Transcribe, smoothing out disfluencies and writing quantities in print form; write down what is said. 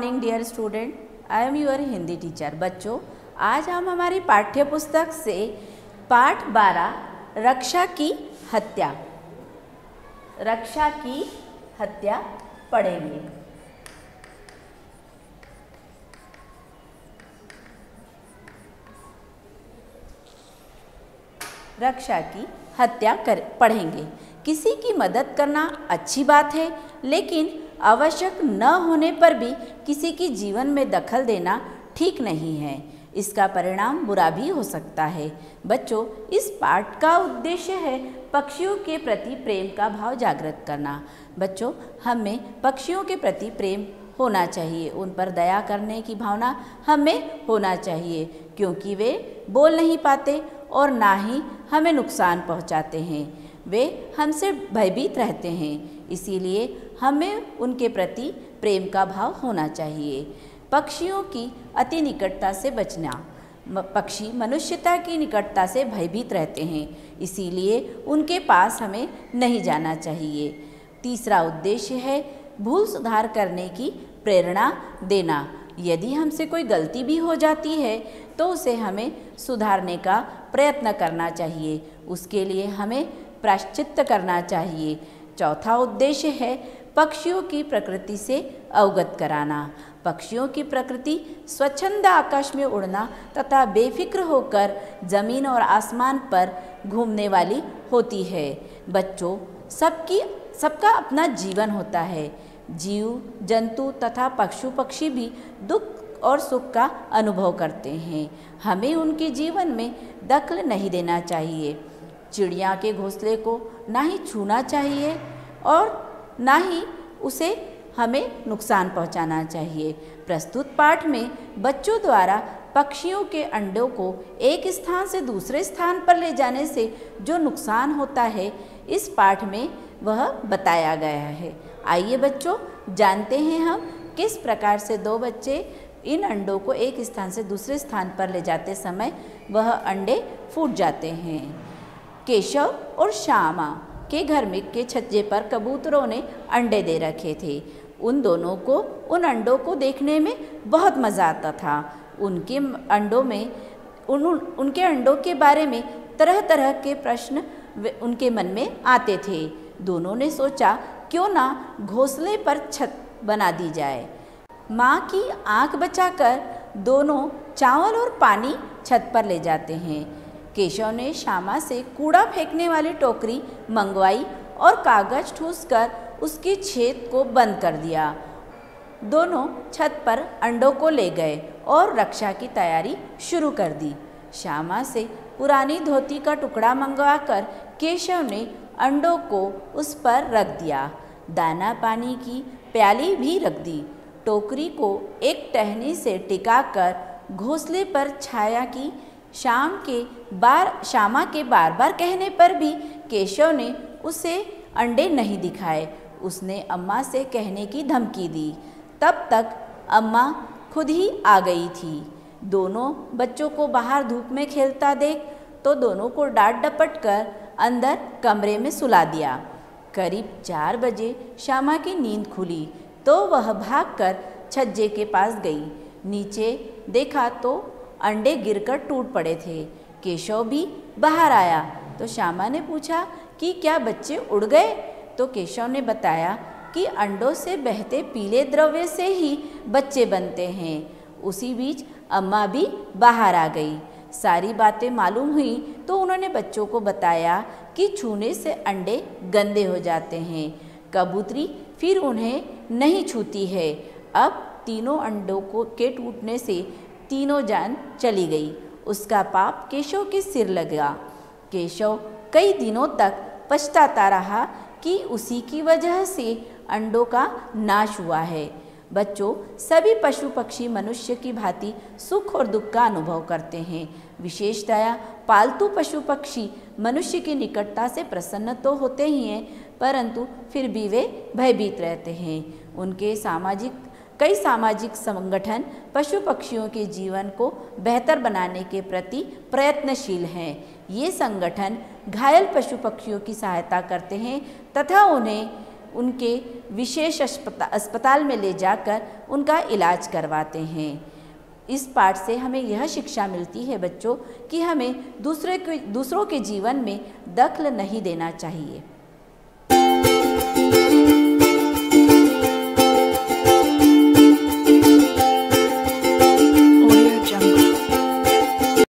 Morning dear student, I am your Hindi teacher. बच्चों, आज हम हमारी पाठ्य पुस्तक से पाठ 12 रक्षा की हत्या पढ़ेंगे। रक्षा की हत्या पढ़ेंगे। किसी की मदद करना अच्छी बात है, लेकिन आवश्यक न होने पर भी किसी की जीवन में दखल देना ठीक नहीं है। इसका परिणाम बुरा भी हो सकता है। बच्चों, इस पाठ का उद्देश्य है पक्षियों के प्रति प्रेम का भाव जागृत करना। बच्चों, हमें पक्षियों के प्रति प्रेम होना चाहिए, उन पर दया करने की भावना हमें होना चाहिए, क्योंकि वे बोल नहीं पाते और ना ही हमें नुकसान पहुंचाते हैं। वे हमसे भयभीत रहते हैं, इसीलिए हमें उनके प्रति प्रेम का भाव होना चाहिए। पक्षियों की अति निकटता से बचना। पक्षी मनुष्यता की निकटता से भयभीत रहते हैं, इसीलिए उनके पास हमें नहीं जाना चाहिए। तीसरा उद्देश्य है भूल सुधार करने की प्रेरणा देना। यदि हमसे कोई गलती भी हो जाती है तो उसे हमें सुधारने का प्रयत्न करना चाहिए, उसके लिए हमें प्रायश्चित्त करना चाहिए। चौथा उद्देश्य है पक्षियों की प्रकृति से अवगत कराना। पक्षियों की प्रकृति स्वच्छंद आकाश में उड़ना तथा बेफिक्र होकर जमीन और आसमान पर घूमने वाली होती है। बच्चों, सबका अपना जीवन होता है। जीव जंतु तथा पशु पक्षी भी दुख और सुख का अनुभव करते हैं। हमें उनके जीवन में दखल नहीं देना चाहिए। चिड़िया के घोंसले को ना ही छूना चाहिए और ना ही उसे हमें नुकसान पहुंचाना चाहिए। प्रस्तुत पाठ में बच्चों द्वारा पक्षियों के अंडों को एक स्थान से दूसरे स्थान पर ले जाने से जो नुकसान होता है, इस पाठ में वह बताया गया है। आइए बच्चों, जानते हैं हम किस प्रकार से दो बच्चे इन अंडों को एक स्थान से दूसरे स्थान पर ले जाते समय वह अंडे फूट जाते हैं। केशव और श्यामा के घर में के छज्जे पर कबूतरों ने अंडे दे रखे थे। उन दोनों को उन अंडों को देखने में बहुत मज़ा आता था। उनके अंडों के बारे में तरह तरह के प्रश्न उनके मन में आते थे। दोनों ने सोचा क्यों ना घोंसले पर छत बना दी जाए। माँ की आँख बचाकर दोनों चावल और पानी छत पर ले जाते हैं। केशव ने श्यामा से कूड़ा फेंकने वाली टोकरी मंगवाई और कागज ठूसकर उसके छेद को बंद कर दिया। दोनों छत पर अंडों को ले गए और रक्षा की तैयारी शुरू कर दी। श्यामा से पुरानी धोती का टुकड़ा मंगवाकर केशव ने अंडों को उस पर रख दिया। दाना पानी की प्याली भी रख दी। टोकरी को एक टहनी से टिकाकर घोंसले पर छाया की। श्यामा के बार बार कहने पर भी केशव ने उसे अंडे नहीं दिखाए। उसने अम्मा से कहने की धमकी दी। तब तक अम्मा खुद ही आ गई थी। दोनों बच्चों को बाहर धूप में खेलता देख तो दोनों को डांट डपट कर अंदर कमरे में सुला दिया। करीब 4 बजे श्यामा की नींद खुली तो वह भागकर छज्जे के पास गई। नीचे देखा तो अंडे गिरकर टूट पड़े थे। केशव भी बाहर आया तो श्यामा ने पूछा कि क्या बच्चे उड़ गए? तो केशव ने बताया कि अंडों से बहते पीले द्रव्य से ही बच्चे बनते हैं। उसी बीच अम्मा भी बाहर आ गई। सारी बातें मालूम हुई तो उन्होंने बच्चों को बताया कि छूने से अंडे गंदे हो जाते हैं। कबूतरी फिर उन्हें नहीं छूती है। अब तीनों अंडों के टूटने से तीनों जान चली गई। उसका पाप केशव के सिर लगा। केशव कई दिनों तक पछताता रहा कि उसी की वजह से अंडों का नाश हुआ है। बच्चों, सभी पशु पक्षी मनुष्य की भांति सुख और दुख का अनुभव करते हैं। विशेषतया पालतू पशु पक्षी मनुष्य की निकटता से प्रसन्न तो होते ही हैं, परंतु फिर भी वे भयभीत रहते हैं। उनके कई सामाजिक संगठन पशु पक्षियों के जीवन को बेहतर बनाने के प्रति प्रयत्नशील हैं। ये संगठन घायल पशु पक्षियों की सहायता करते हैं तथा उनके विशेष अस्पताल में ले जाकर उनका इलाज करवाते हैं। इस पाठ से हमें यह शिक्षा मिलती है बच्चों कि हमें दूसरों के जीवन में दखल नहीं देना चाहिए।